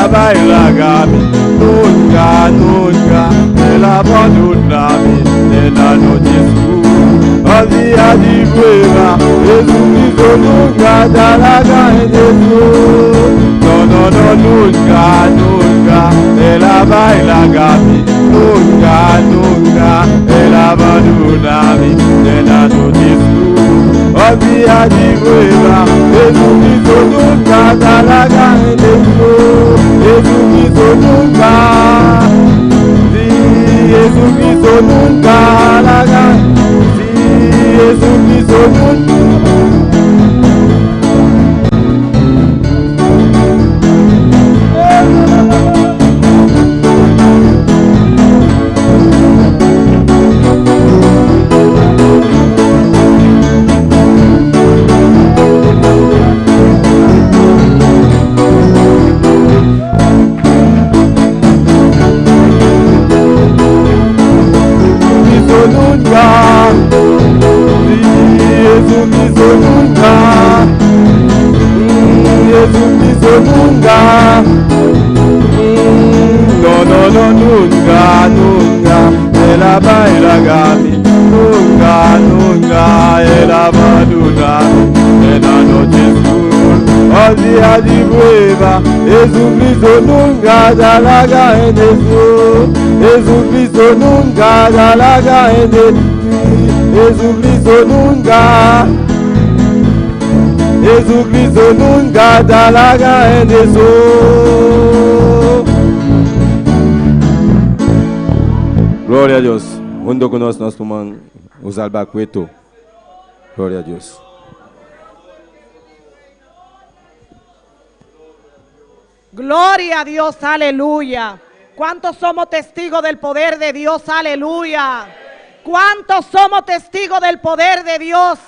la baila gami, nunca, nunca, el abandonami, en la noche oscura, al día de prueba, Jesucristo nunca dalaga en Jesús. No, no, no, nunca, nunca, el baila gami, nunca, nunca, el abandonami, en la noche oscura, al día de prueba, Jesucristo nunca dalaga en Jesús. Jesucristo nunca, sí, Jesucristo nunca dalaga, sí, Jesucristo nunca. Nunca, no, no, no, nunca, nunca, el baila gami, nunca, nunca, el abandonami, en la noche oscura, al día de prueba, Jesucristo nunca dalaga en Jesús, Jesucristo nunca dalaga en Jesús, Jesucristo nunca. Jesucristo nunca dalaga en Jesús. Gloria a Dios. Junto con nosotros nós tomamos os albacuetos. Gloria a Dios. Gloria a Dios, aleluya. ¿Cuántos somos testigos del poder de Dios? Aleluya. ¿Cuántos somos testigos del poder de Dios?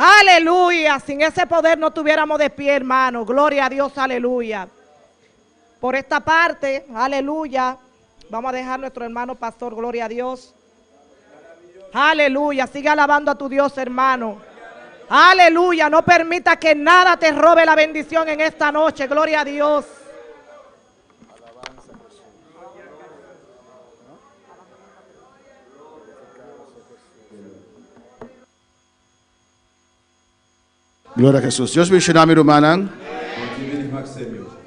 Aleluya. Sin ese poder no estuviéramos de pie, hermano. Gloria a Dios, aleluya. Por esta parte, aleluya, vamos a dejar a nuestro hermano pastor, gloria a Dios. Aleluya. Sigue alabando a tu Dios, hermano. Aleluya. No permita que nada te robe la bendición en esta noche. Gloria a Dios. Gloria a Jesús. Dios bendiga mi hermana.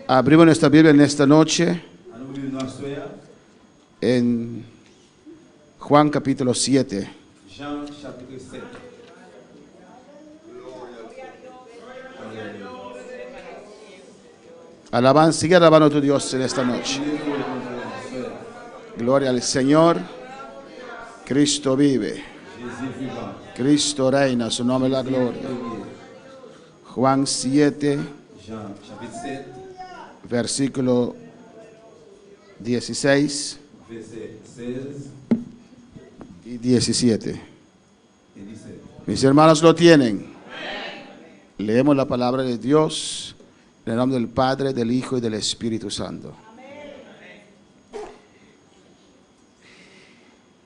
Abrimos nuestra Biblia en esta noche en Juan capítulo 7. Alaban, sigue alabando a tu Dios en esta noche. Gloria al Señor. Cristo vive. Cristo reina, su nombre es la gloria. Juan 7, versículo 16 y 17. Mis hermanos lo tienen. Leemos la palabra de Dios en el nombre del Padre, del Hijo y del Espíritu Santo.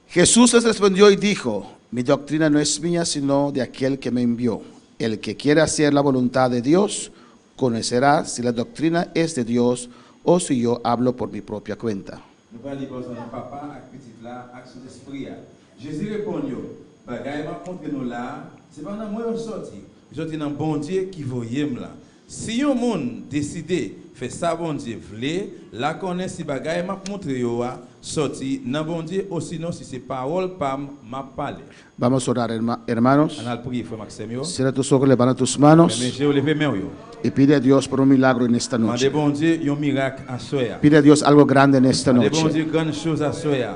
Jesús les respondió y dijo: mi doctrina no es mía, sino de aquel que me envió. El que quiera hacer la voluntad de Dios conocerá si la doctrina es de Dios o si yo hablo por mi propia cuenta. Jésus répondit: bagay m'a montré nous là, c'est pas dans moi sorti. Je dis dans bon Dieu qui voyait là. Si un monde décide faire ça bon Dieu vle, la connaît si bagay m'a montré yo sorti dans bon Dieu ou sinon si c'est parole pam m'a parlé. Vamos a orar, hermanos. Cierra tus ojos, levanta tus manos y pide a Dios por un milagro en esta noche. Pide a Dios algo grande en esta noche.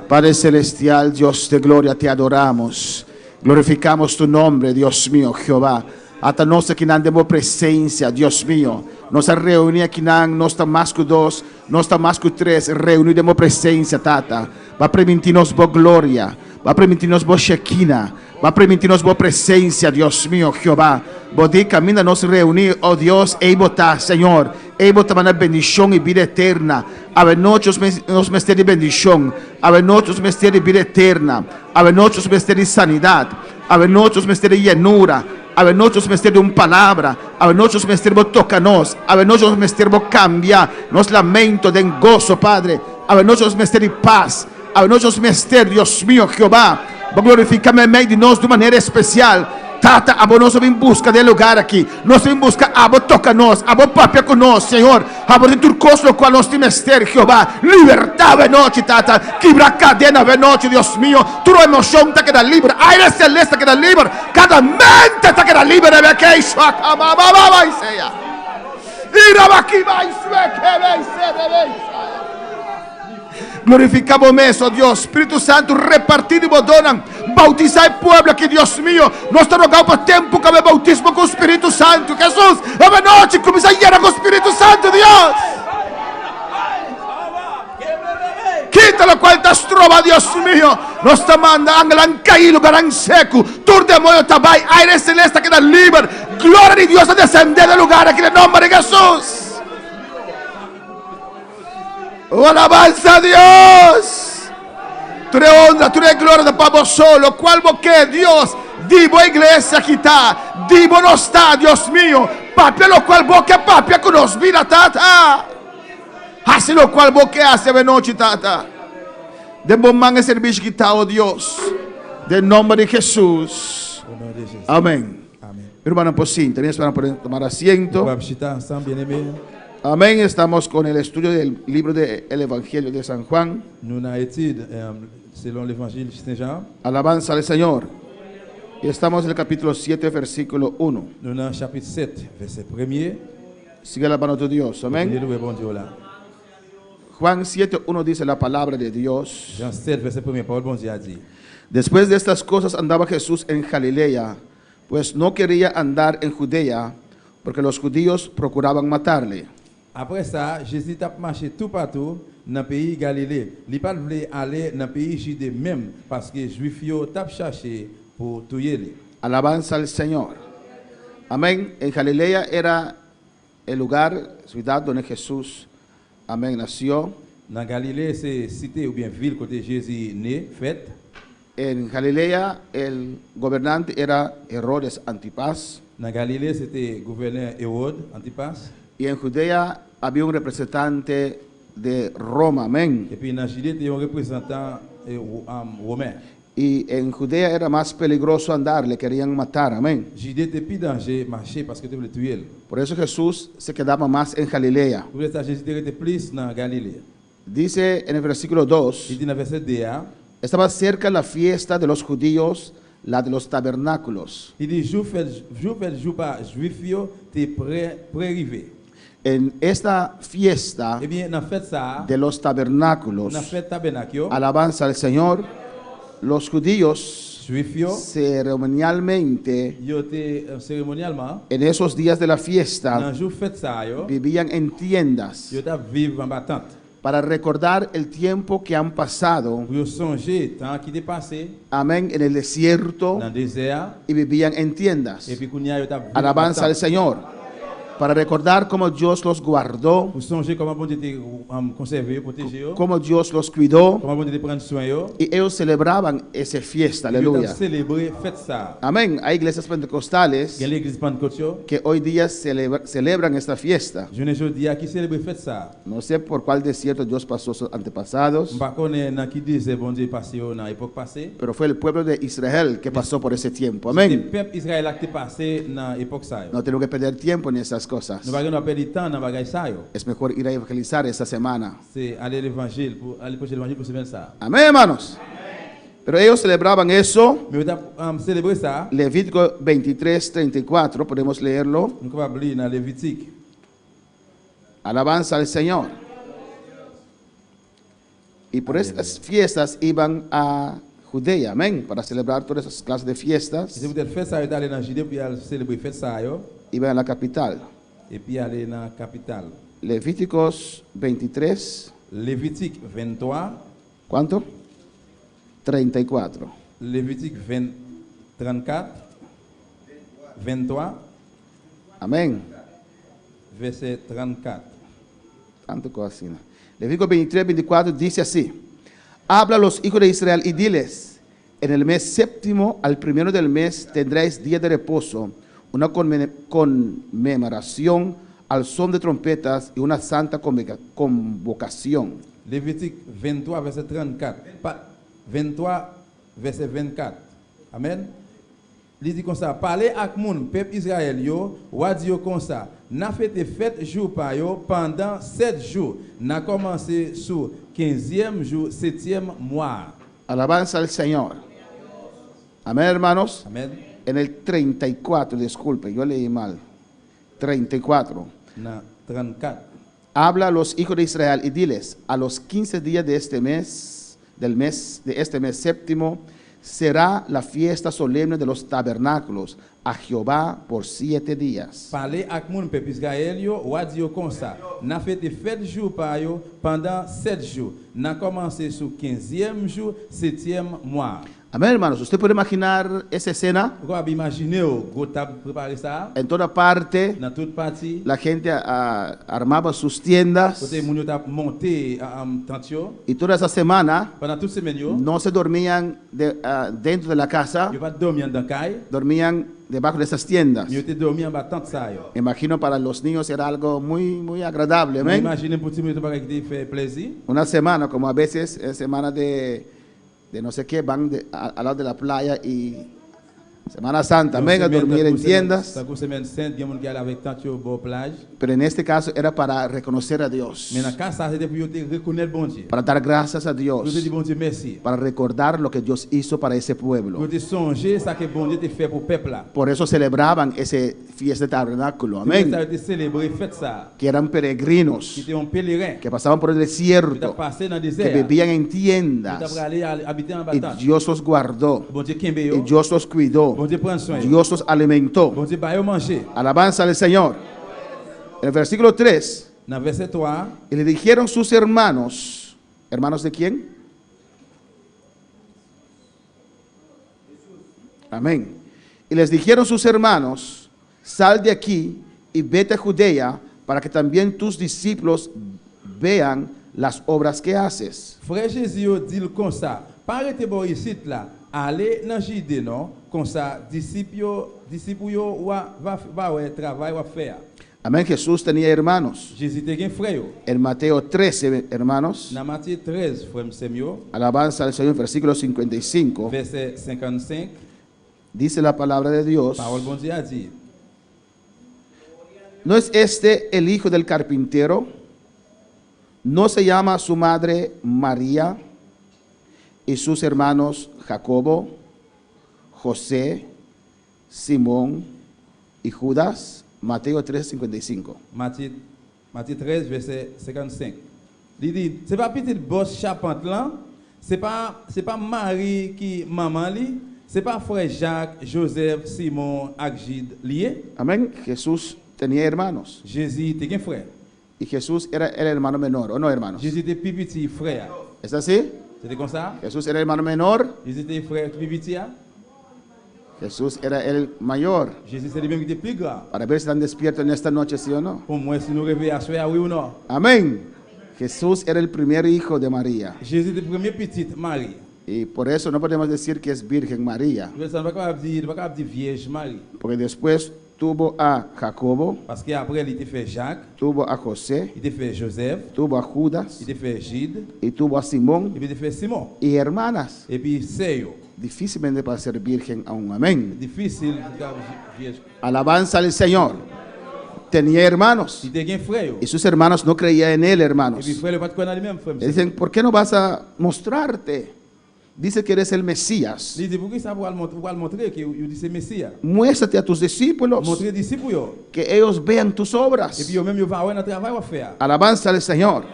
Padre celestial, Dios de gloria, te adoramos. Glorificamos tu nombre, Dios mío, Jehová. Hasta nossa que não demos presença, Deus meu. Nossa reunião aqui não está mais que dois, não está mais que três. Reunião demos presença, Tata. Vai permitir-nos boa glória, vai permitir-nos boa Shekinah, vai permitir-nos boa presença, Deus meu, Jeová. Bode caminho nos reunir, oh Deus, e botar, Senhor, e botar na bendição e vida eterna. Abre nossos mistérios de bendição, abre nossos mistérios de vida eterna, abre nossos mistérios de sanidade, abre nossos mistérios de llenura. A nosotros mestre de una palabra. A nosotros mestre toca-nos. A nosotros mestre cambia. Nos lamento de gozo, Padre. A nosotros mestre de paz. A nosotros mestre, Dios mío, Jehová. Va a glorificarme en medio de nosotros de manera especial. Tata, abo nós em busca de lugar aqui. Nós em busca, abo toca nós, abo papia conosco, Senhor. Abo de turcoso no qual nós temos ter, Jeová. Libertad a noite, Tata. Quebra cadena a noite, Deus mío. Tua emoção está queda livre. Aire celeste queda livre. Cada mente está queda livre. De queixo, acababa e seja. Ira aqui vai, glorificamos eso, Dios. Espíritu Santo, repartido y bodonan. Bautizar el pueblo aquí, Dios mío. Nos está rogando por tiempo que me bautismo con Espíritu Santo. Jesús, a noche comienza a llenar con Espíritu Santo, Dios. Quita la cual te trova, Dios mío. Nos está mandando han caído, garan seco. Tur de moyo tabay, aire celeste queda libre. Gloria de Dios a descender del lugar aquí en el nombre de Jesús. Oh, alabanza a Dios. Tu eres honra, tu eres gloria de Pablo solo. Cual boque Dios. Divo iglesia que está. Divo no está, Dios mío. Papia lo cual boque papia con nos vida, tata. Así lo cual boque hace de noche, tata. De bom man el servicio que está, oh Dios. De nombre de Jesús. Amén. Hermano, pues sí, también para tomar asiento. Amén. Estamos con el estudio del libro del Evangelio de San Juan. Alabanza al Señor. Y estamos en el capítulo 7, versículo 1. Sigue la mano de Dios. Amén. Juan 7, 1 dice la palabra de Dios. Después de estas cosas andaba Jesús en Galilea, pues no quería andar en Judea, porque los judíos procuraban matarle. Après ça, Jésus a marché tout partout dans le pays Galilée. Il ne voulait pas aller dans le pays Judée même parce que les Juifs ont cherché pour tuer. Alabanza al Señor. Amén. En Galilea era el lugar, ciudad donde Jesús, amén, nació. Dans Galilée, c'est cité ou bien ville côté Jésus né, fait. En Galilea el gobernante era Herodes Antipas. Dans Galilée, c'était gouverneur Hérode Antipas. Y en Judea había un representante de Roma, amén. Et puis dans Judée, il y a un représentant romain. Y en Judea era más peligroso andar, le querían matar, amén. Judée était plus danger marcher parce que tu voulais tuer. Por eso Jesús se quedaba más en Galilea. Pour ça, Jésus était plus dans Galilée. Dice en el versículo 2, Il dit dans verset 2, estaba cerca la fiesta de los judíos, la de los tabernáculos. Il dit jour pas juif yo t'es prêt arriver. En esta fiesta Eh bien, dans fête ça, de los tabernáculos, dans fête tabernacle, alabanza al Señor, los judíos juif yo ceremonialmente yo te cérémonialement en esos días de la dans fiesta jour fête ça yo vivían en tiendas yo t'a vivre en battante. para recordar el tiempo que han pasado, Pour songer temps qui est passé amén, en el desierto dans le désert y vivían en tiendas. et puis kounya yo t'a vivre. Alabanza al Señor. Para recordar cómo Dios los guardó, Pour songer comment bon Dieu te conserver, protéger yo, cómo Dios los cuidó, comment bon Dieu te prendre soin yo. y ellos celebraban esa fiesta, Yo aleluya. t'a célébrer fête ça. Amén. Hay iglesias pentecostales Dans l'église Pentecôte yo, que hoy día celebran esta fiesta. je ne dis à qui célébrer fête ça. No sé por cuál desierto Dios pasó sus antepasados, M'pa connait dans qui disait bon Dieu passé dans l'époque passée. pero fue el pueblo de Israel que pasó por ese tiempo. Le Amén. peuple Israël qui est passé dans l'époque ça. No tengo que perder tiempo en esas cosas. Nous pas perdre temps dans bagage ça yo. Es mejor ir a evangelizar esta semana. C'est aller l'évangile pour aller prêcher l'évangile pour semaine ça. Amén, hermanos. Pero ellos celebraban eso. Mais on célébrer ça, Levítico 23:34, podemos leerlo. nous capable lire dans Lévitique. Alabanza al Señor. Y por estas fiestas iban a Judea, amén, para celebrar todas esas clases de fiestas. Si vous êtes fait ça d'aller dans Judée pour aller célébrer fête ça yo Iban a la capital. et puis aller dans la capitale. Levíticos 23, Lévitique 23, ¿cuánto? 34. Lévitique 34, 23, Amén. verset 34. Tanto cocina. Levítico 23:24 dice así: habla a los hijos de Israel y diles: en el mes séptimo, al primero del mes, tendréis día de reposo, una conmemoración al son de trompetas y una santa convocación. Lévitique 23, verset 34. 23, verset 24. Amen. Il dit comme ça, parlez avec moun, peuple Israël yo, ou a dit comme ça, n'a fait fête jour par yo pendant 7 jours. N'a commencé sur 15e jour, 7e mois. Alabanza al Señor. Amén, hermanos. Amen. En el 34, disculpe, yo leí mal. 34. Na 34. Habla a los hijos de Israel y diles, a los 15 días de este mes, de este mes séptimo, será la fiesta solemne de los tabernáculos a Jehová por 7 días. Parlez avec moun peuple Israël yo, ou a dit comme ça, n'a fait fête jour par yo pendant 7 jours. N'a commencé sur 15e jour, 7e mois. Amén, hermanos. ¿Usted puede imaginar esa escena? En toda parte, la gente armaba sus tiendas. Y toda esa semana, no se dormían dentro de la casa, dormían debajo de esas tiendas. Imagino para los niños era algo muy agradable. ¿Amén? Una semana, como a veces es semana de no sé qué, van al lado de la playa y Semana Santa, venga a dormir en tiendas. Pero en este caso era para reconocer a Dios, para dar gracias a Dios, para recordar lo que Dios hizo para ese pueblo. Por eso celebraban ese fiesta de tabernáculo, amén, que eran peregrinos, que pasaban por el desierto, que vivían en tiendas, y Dios los guardó, y Dios los cuidó, Dios los alimentó. Alabanza al Señor. En el versículo 3, y le dijeron sus hermanos, ¿hermanos de quién? Amén. Y les dijeron sus hermanos, sal de aquí y vete a Judea, para que también tus discípulos vean las obras que haces. Frère Jésus dit comme ça, parete bo ici là, aller dans Judée non, comme ça disciples yo va travail va faire. Amén. Jesús tenía hermanos. Jésus tenía frère. En Mateo 13, hermanos. Na Matthieu 13, frère Samuel. Alabanza al Señor, versículo 55. Verset 55. Dice la palabra de Dios. Parole bon Dieu a dit. ¿No es este el hijo del carpintero? ¿No se llama su madre María y sus hermanos Jacobo, José, Simón y Judas? Mateo 3:55. Matthieu 13, verset 55. Il dit, c'est pas petit boss charpente là, c'est pas Marie qui maman li, c'est pas frère Jacques, Joseph, Simon, Agide lié. Amén. Jesús tenía hermanos. Jésus était un frère. Y Jesús era el hermano menor, ¿o no, hermanos? Jésus était plus petit frère. ¿Es así? C'était comme ça? Jesús era el hermano menor. Jésus était frère plus petit. Jesús era el mayor. Jésus c'est le même qui était plus grand. Para ver si están despiertos en esta noche, ¿sí o no? Pour moi, si nous réveillons à soir, oui ou non? Amén. Jesús era el primer hijo de María. Jésus était le premier petit Marie. Y por eso no podemos decir que es Virgen María. Porque después tuvo a Jacobo, parce qu'après il était fait Jacques, tuvo a José, il était fait Joseph, tuvo a Judas, il était fait Gide, y tuvo a Simón, il était fait Simon, y hermanas. et puis Seyo. Difícilmente para ser virgen aún. Amén. Difícil. Alabanza al Señor. Tenía hermanos. Y sus hermanos no creían en él, hermanos. Le dicen, ¿por qué no vas a mostrarte? Dice que eres el Mesías. Muéstrate a tus discípulos, que ellos vean tus obras. Alabanza al Señor.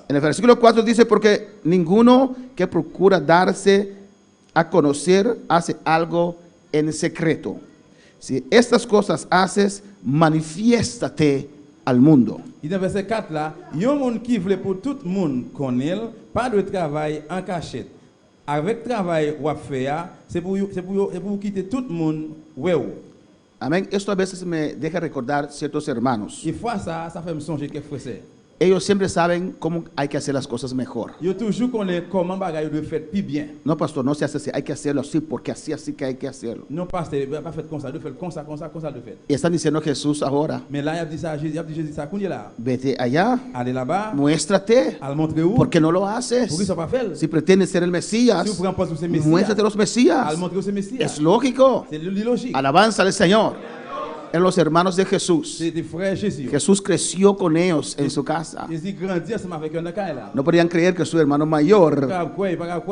En el versículo 4 dice, porque ninguno que procura darse a conocer hace algo en secreto. Si estas cosas haces, manifiéstate al mundo. Y dans verset 4 là, yon monde qui veut pour tout le monde connaître, pas de travail en cachette. Avec travail ou faire, c'est pour quitter tout le monde ouais. Amén. Esto a veces me deja recordar ciertos hermanos. Y fois ça fait me songer que frère. Ellos siempre saben cómo hay que hacer las cosas mejor. Yo toujours connais comment bagaille de faire plus bien. No, pastor, no se hace así, hay que hacerlo así porque así que hay que hacerlo. Non pasteur, pas fait comme ça, de faire comme ça de faire. Y están diciendo Jesús ahora, Mais là il a dit ça, Jésus ça qu'on est là. vete allá, Allez là-bas, muéstrate. al montrer où. ¿Por qué no lo haces? Pourquoi ça pas fait? Si pretendes ser el Mesías, Si vous prenez pas sur ces messias, muéstrate los Mesías. al montrer ces messias. Es lógico. C'est logique. Alabanza al Señor. Eran los hermanos de Jesús. C'est des frères Jésus. Jesús creció con ellos en su casa. Jésus grandit ensemble avec eux dans là. No podían creer que su hermano mayor Pas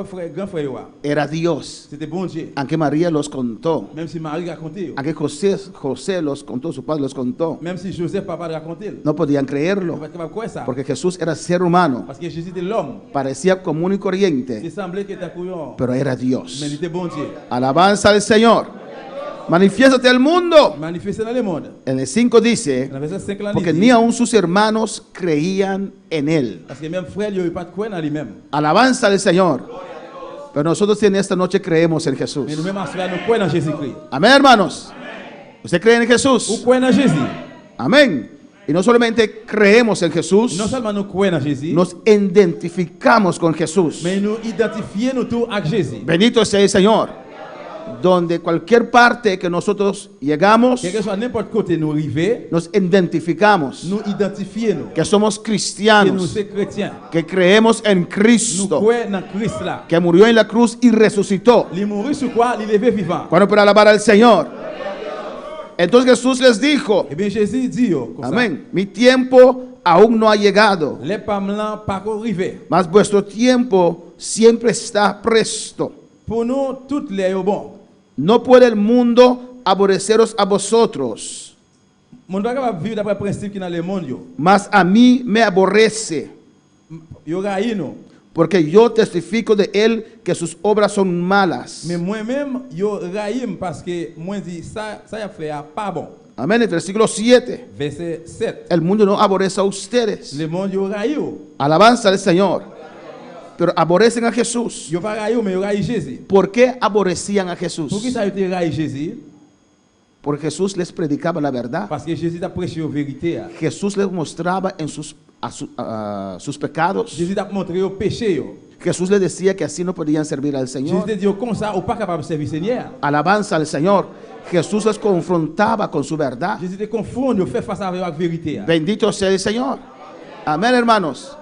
frère grand frère. era Dios. C'était bon Dieu. Aunque María los contó. Même si Marie racontait. Aunque José los contó, su padre los contó. Même si Joseph papa racontait. No podían creerlo. Porque Jesús era ser humano. Parce que Jésus était l'homme. Parecía común y corriente. Il semblait qu'il était couillon. Pero era Dios. Mais il était bon Dieu. Alabanza al Señor. Manifiéstate al mundo. Manifesté dans le monde. En el 5 dice, porque ni aun sus hermanos creían en él. Parce que même frère, il n'y a pas de croire en lui-même. Alabanza al Señor. Pero nosotros en esta noche creemos en Jesús. Mais nous-mêmes, nous croyons en Jésus-Christ. Amén, hermanos. ¿Usted cree en Jesús? Vous croyez en Jésus? Amén. Y no solamente creemos en Jesús, Non seulement nous croyons en Jésus, nos identificamos con Jesús. mais nous identifions nous tous avec Jésus. Bendito sea el Señor. Donde cualquier parte que nosotros llegamos, Quel que soit n'importe côté nous arrivons, nos identificamos, nous identifions que somos que nous cristianos, sommes chrétiens. que creemos en Nous Cristo, croyons en Christ là. que murió en la cruz y resucitó. Il mourit sur quoi? Il est levé vivant. Cuando para alabar al Señor. Entonces Jesús les dijo, Eh bien, Jésus dit, comme ça, amén, mi tiempo aún no ha llegado, les femmes là pas arrivé. mas vuestro tiempo siempre está presto. Pour nous, toutes les bon. No puede el mundo aborreceros a vosotros, Mon doit capable vivre d'après le principe qui dans le monde yo. mas a mí me aborrece, Yo raï nous. porque yo testifico de él que sus obras son malas. Mais moi-même, yo raïm parce que moi dit ça y a fait pas bon. Amén. El versículo 7. Verset 7. El mundo no aborrece a ustedes. Le monde yo raï yo. Alabanza al Señor. Pero aborrecen a Jesús. Yo pas raï yo, mais yo raï Jésus. ¿Por qué aborrecían a Jesús? Pour qui ça yo te raï Jésus? Porque Jesús les predicaba la verdad. Parce que Jésus a prêché la vérité. Jesús les mostraba en sus pecados. Jésus a montré au péché yo. Jesús les decía que así no podían servir al Señor. Jésus dit comme ça, ou pas capable de servir Seigneur. Alabanza al Señor. Jesús les confrontaba con su verdad. Jésus te confond, fait face avec la vérité. Bendito sea el Señor. Amén, hermanos.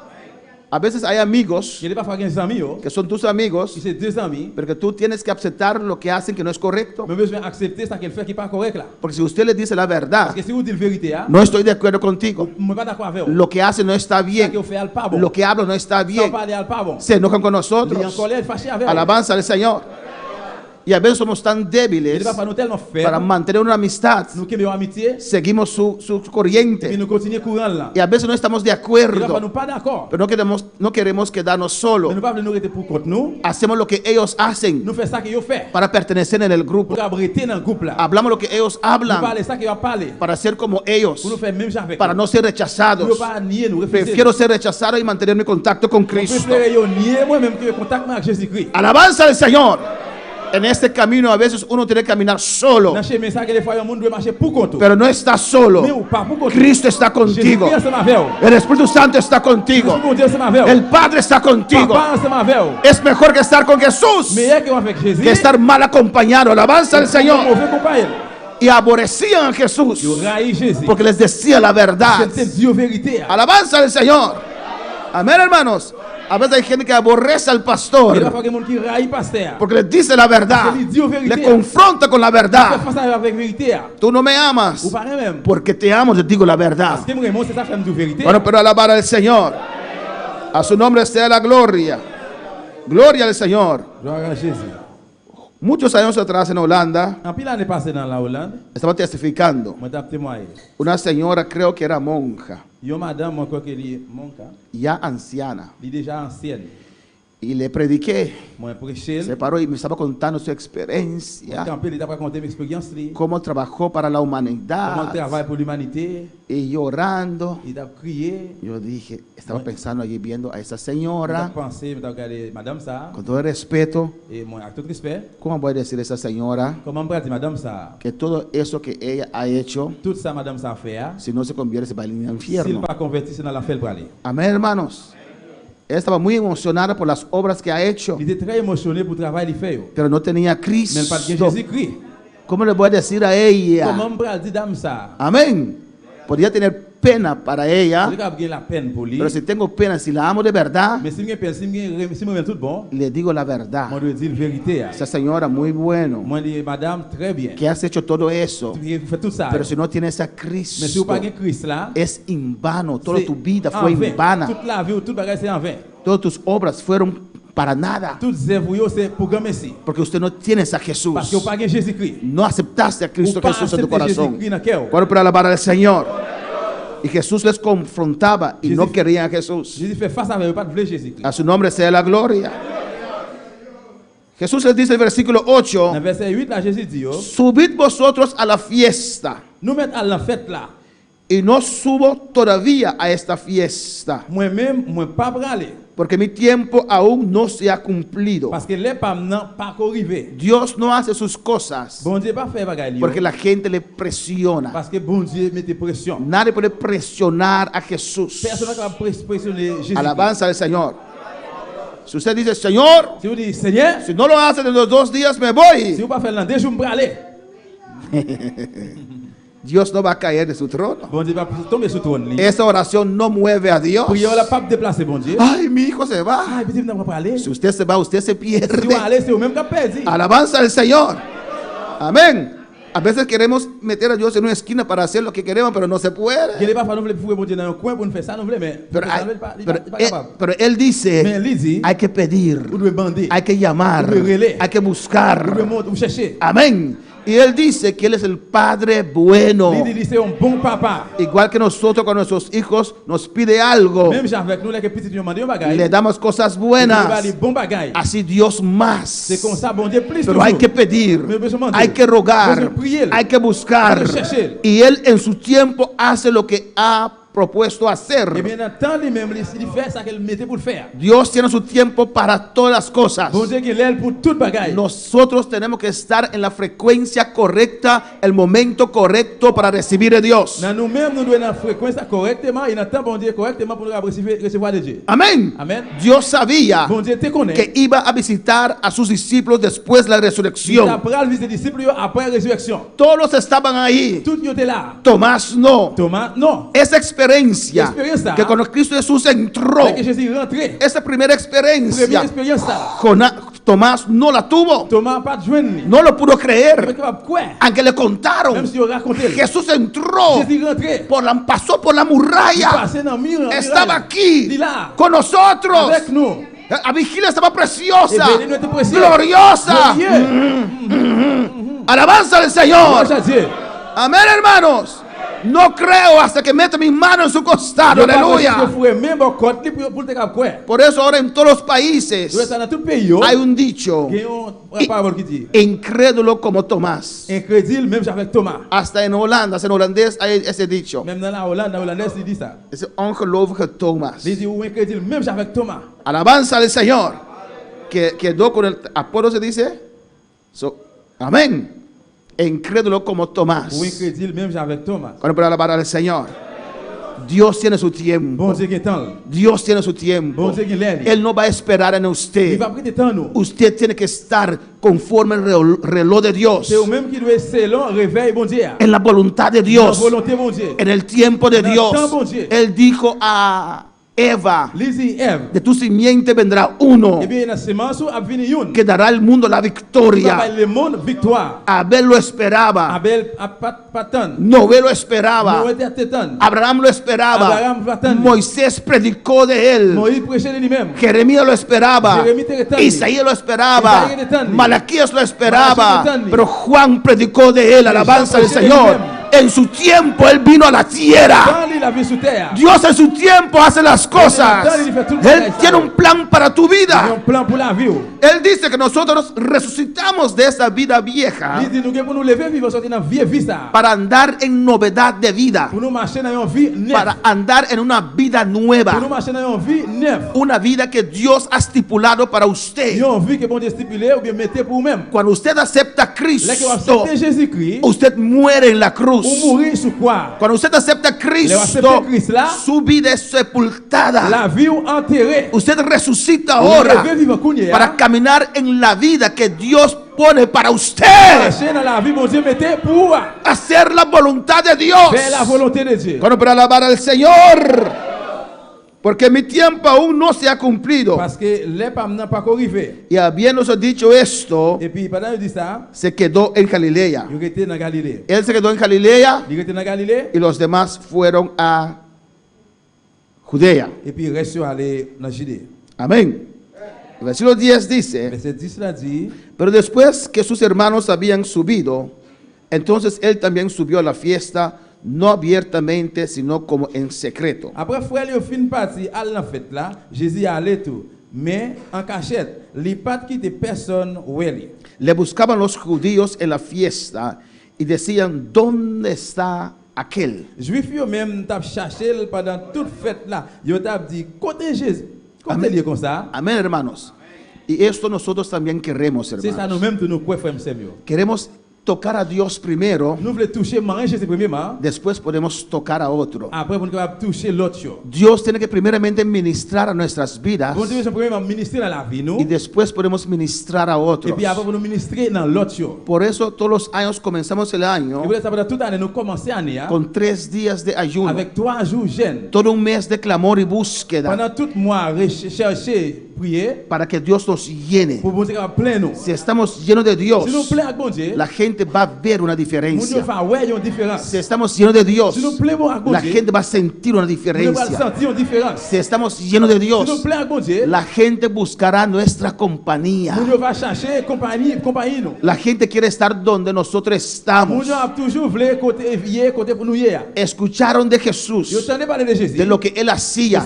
A veces hay amigos Je n'ai pas fait des amis yo. que son tus amigos, C'est deux amis. pero que tú tienes que aceptar lo que hacen que no es correcto. Mais besoin accepter ça qu'elle fait qui pas correct là. Porque si usted les dice la verdad, Parce que si vous dites la vérité, no estoy de acuerdo contigo. je ne suis pas d'accord avec vous. Lo que hace no está Ça bien. que vous faites pas bon. Lo que hablo no está Ça bien. parle pas bon. Se enojan con Il est en nosotros. colère, fâché avec vous. Alabanza al Señor. Y a veces somos tan Il débiles ne va pas nous tellement para faire. mantener una amistad. Nous qui avons amitié, Seguimos su et puis corriente. nous continuons courant là. Y a veces no estamos de Il ne va pas acuerdo. nous pas d'accord. Pero no queremos quedarnos Mais solos. nous pas nous rester pour contre nous. Hacemos lo que ellos hacen Nous faisons ça qu'ils ont fait. para pertenecer en el grupo. Pour abriter dans le groupe là. Hablamos lo que ellos Nous hablan parler ça qu'ils va parler. para ser como ellos. Pour nous faire même chose avec Para eux. no ser Nous rechazados. pas nier, nous refuser. Prefiero ser rechazado y mantener mi contacto con Je Cristo. préfère yo nier moi-même que contact avec Jésus-Christ. Alabanza al Señor. En este camino a veces uno tiene que caminar solo, Dans ce message que des fois le monde doit marcher pour contre. pero no estás solo. Mais ou pas pour contre. Cristo está contigo. Jésus-Christ ensemble avec vous. El Espíritu Santo está contigo. Jésus mon Dieu ensemble avec vous. El Padre está contigo. Papa ensemble avec vous. Es mejor que estar con Jesús Meilleur que avec Jésus. que estar mal acompañado. Alabanza al Señor. Mauvais compagnon. Y aborrecían a Jesús Yo raïs Jésus. porque les decía la verdad. C'était Dieu vérité. Alabanza al Señor. Amén, hermanos. A veces hay gente que aborrece al Il y a pastor pas quelqu'un qui raïs pasteur. porque les dice la verdad, Parce que Dieu vérité. le confronta con la Fait verdad. face avec vérité. Tú no me amas Ou pas même. porque te amo, te digo la verdad. Parce que moi c'est ça fait de vérité. Bueno, pero alabar al Señor. A su nombre sea la gloria. Gloria al Señor. Gloire à Jésus. Muchos años atrás en Holanda, En pile l'année passée dans la Hollande, estaba testificando. moi t'ai témoigné. Una señora, creo que era monja, Yo madame moi crois qu'elle est mon cas, ya anciana. elle est déjà ancienne. Y le prediqué. Moi prêché. Se paró y me estaba contando su experiencia. Il t'a raconté mon expérience li. Cómo trabajó para la Comment humanidad. travaille pour l'humanité. Y llorando. Il a crié. Yo dije, estaba pensando allí viendo a esa señora. Pensé, regarder madame ça. Con todo el respeto. Et moi avec tout respect. ¿Cómo voy a decir a esa señora? Comment dire madame ça? Que todo eso que ella ha hecho. Tout ça madame ça fait. Si no se convierte, se va al infierno. S'il pas converti, c'est dans l'enfer pour aller. Amén, hermanos. Ella estaba muy emocionada por las obras que ha hecho. Il était très émotionné pour le travail qu'il fait. Pero no tenía Cristo. Même pas de Jésus-Christ. ¿Cómo le voy a decir a ella? Comment dire madame ça? Amén. Podría tener pena para ella. Pero si tengo pena, si la amo de verdad, le digo la verdad. Esa señora muy bueno, que has hecho todo eso, pero si no tienes a Cristo, es en vano. Toda tu vida fue en vano. Todas tus obras fueron para nada. Porque usted no tienes a Jesús. No aceptaste a Cristo Jesús en tu corazón. ¿Cuál para alabar al Señor? Y Jesús les confrontaba y no querían a Jesús. A su nombre sea la gloria. Jesús les dice en el versículo 8: subid vosotros a la fiesta. Y no subo todavía a esta fiesta, porque mi tiempo aún no se ha cumplido. Dios no hace sus cosas porque la gente le presiona. Nadie puede presionar a Jesús. Alabanza al Señor. Si usted dice, Señor, si no lo hace en los 2 días me voy, Dios no va a caer de su trono. Esa oración no mueve a Dios. Ay, mi hijo se va. Si usted se va, usted se pierde. Alabanza al Señor. Amén. A veces queremos meter a Dios en una esquina para hacer lo que queremos, pero no se puede. Pero Él dice, hay que pedir, hay que llamar, hay que buscar. Amén. Y Él dice que Él es el Padre bueno. Igual que nosotros con nuestros hijos nos pide algo, le damos cosas buenas. Así Dios más. Pero hay que pedir, hay que rogar, hay que buscar. Y Él en su tiempo hace lo que ha propuesto hacer. Dios tiene su tiempo para todas las cosas. Nosotros tenemos que estar en la frecuencia correcta, el momento correcto para recibir a Dios. Amén. Dios sabía que iba a visitar a sus discípulos después de la resurrección. Todos estaban ahí. Tomás no. Esa experiencia que cuando Cristo Jesús entró, esa primera experiencia, Tomás no la tuvo. No lo pudo creer. Aunque le contaron, Jesús entró, pasó por la muralla, estaba aquí con nosotros. La vigilia estaba preciosa, gloriosa. Alabanza al Señor. Amén, hermanos. No creo hasta que meta mi mano en su costado. Aleluya. Por eso ahora en todos los países hay un dicho: incrédulo como Tomás. Hasta en Holanda, en holandés hay ese dicho. Es ongelovige Thomas. Alabanza al Señor. Que quedó con el apodo, se dice. Amén. Incrédulo como Tomás. Cuando para alabar al Señor. Dios tiene su tiempo. Dios tiene su tiempo. Él no va a esperar en usted. Usted tiene que estar conforme al reloj de Dios, en la voluntad de Dios, en el tiempo de Dios. Él dijo a Eva, de tu simiente vendrá uno que dará al mundo la victoria. Abel lo esperaba, Noé lo esperaba, Abraham lo esperaba, Moisés predicó de él, Jeremías lo esperaba, Isaías lo esperaba, Malaquías lo esperaba, pero Juan predicó de él. Alabanza al Señor. En su tiempo Él vino a la tierra. Dios en su tiempo hace las cosas. Él tiene un plan para tu vida. Él dice que nosotros resucitamos de esa vida vieja para andar en novedad de vida, para andar en una vida nueva, una vida que Dios ha estipulado para usted. Cuando usted acepta a Cristo, usted muere en la cruz. Cuando usted acepta a Cristo, su vida es sepultada. Usted resucita ahora para caminar en la vida que Dios pone para usted. Hacer la voluntad de Dios. Cuando para alabar al Señor. Porque mi tiempo aún no se ha cumplido. Y habiéndose dicho esto, se quedó en Galilea. Él se quedó en Galilea y los demás fueron a Judea. Amén. El versículo 10 dice: pero después que sus hermanos habían subido, entonces él también subió a la fiesta, no abiertamente, sino como en secreto. Après frère yo fin parti à la fête là, Jésus allait tout, mais en cachette, li pas quitter personne oueli. Le buscaban los judíos en la fiesta y decían: ¿dónde está aquel? Juif yo même t'a cherché pendant toute fête là, yo t'a dit côté Jésus. Côté lié comme ça. Amén, hermanos. Y esto nosotros también queremos, hermanos. C'est ça nous même nous quoi frère Samuel. Queremos tocar a Dios primero. Nous voulons toucher Jésus premièrement. Después podemos tocar a otro. Après on va toucher l'autre. Dios tiene que primeramente ministrar a nuestras vidas. Bon Dieu premièrement ministrer dans la vie nous. Y después podemos ministrar a otros. Et puis après nous ministrer dans l'autre. Por eso todos los años comenzamos el año con 3 días de ayuno. Avec 3 jours jeûne. Todo un mes de clamor y búsqueda. Pendant tout mois chercher, prier para que Dios nos llene. Pour bon Dieu plein nous. Si estamos llenos de Dios, si nous plaît avec bon Dieu, la gente va a ver una diferencia. Va ver une différence. Si estamos llenos de Dios, si nous plaît avec bon la Dieu, gente va a sentir una diferencia. Va sentir une différence. Si estamos llenos de Dios, si nous plaît avec bon Dieu, la gente buscará nuestra compañía. Va chercher compagnie nous. La gente quiere estar donde nosotros estamos. Escucharon de Jesús, de lo que él hacía,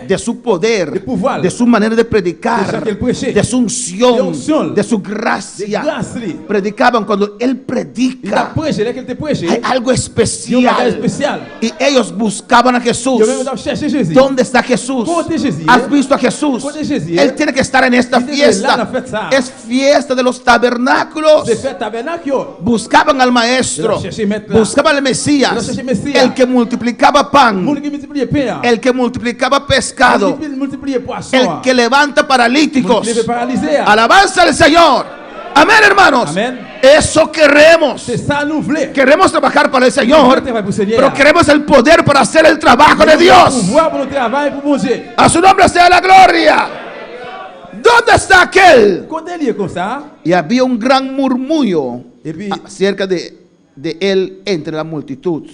de su poder, de su manera de predicar, de su unción, de su gracia. Predicaban cuando él predica. Hay algo especial. Y ellos buscaban a Jesús. ¿Dónde está Jesús? ¿Has visto a Jesús? Él tiene que estar en esta fiesta. Es fiesta de los tabernáculos. Buscaban al maestro, buscaban al Mesías, el que multiplicaba pan, el que multiplicaba pescado, el que levanta paralíticos. Alabanza al Señor. Amén, hermanos. Amén. Eso queremos. Queremos trabajar para el Señor, pero queremos el poder para hacer el trabajo de Dios. A su nombre sea la gloria. ¿Dónde está aquel? Y había un gran murmullo acerca de él entre la multitud.